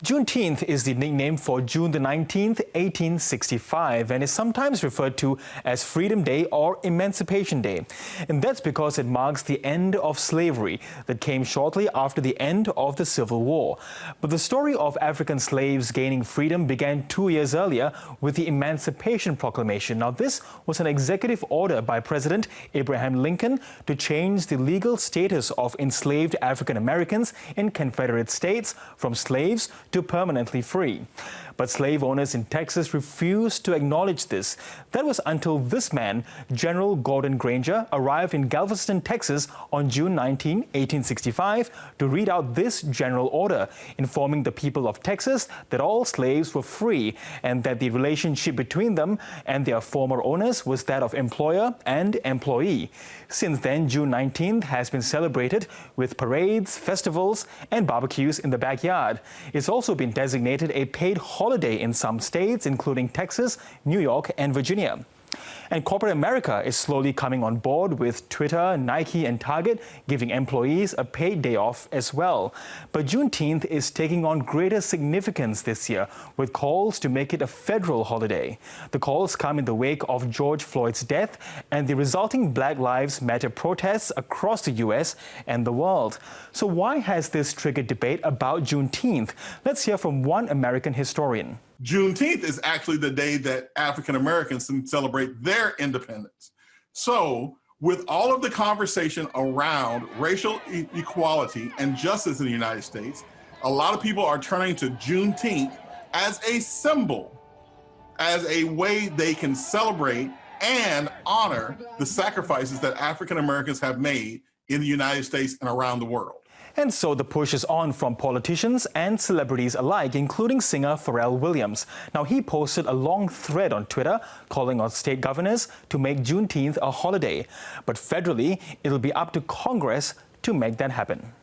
Juneteenth is the nickname for June the 19th, 1865, and is sometimes referred to as Freedom Day or Emancipation Day. And that's because it marks the end of slavery that came shortly after the end of the Civil War. But the story of African slaves gaining freedom began 2 years earlier with the Emancipation Proclamation. Now, this was an executive order by President Abraham Lincoln to change the legal status of enslaved African Americans in Confederate states from slaves to permanently free. But slave owners in Texas refused to acknowledge this. That was until this man, General Gordon Granger, arrived in Galveston, Texas on June 19, 1865 to read out this general order, informing the people of Texas that all slaves were free and that the relationship between them and their former owners was that of employer and employee. Since then, June 19th has been celebrated with parades, festivals, and barbecues in the backyard. It's also been designated a paid holiday in some states, including Texas, New York, and Virginia. And corporate America is slowly coming on board, with Twitter, Nike, and Target giving employees a paid day off as well. But Juneteenth is taking on greater significance this year, with calls to make it a federal holiday. The calls come in the wake of George Floyd's death and the resulting Black Lives Matter protests across the U.S. and the world. So why has this triggered debate about Juneteenth? Let's hear from one American historian. Juneteenth is actually the day that African Americans can celebrate their independence. So with all of the conversation around racial equality and justice in the United States, a lot of people are turning to Juneteenth as a symbol, as a way they can celebrate and honor the sacrifices that African Americans have made in the United States and around the world. And so the push is on from politicians and celebrities alike, including singer Pharrell Williams. Now, he posted a long thread on Twitter calling on state governors to make Juneteenth a holiday. But federally, it'll be up to Congress to make that happen.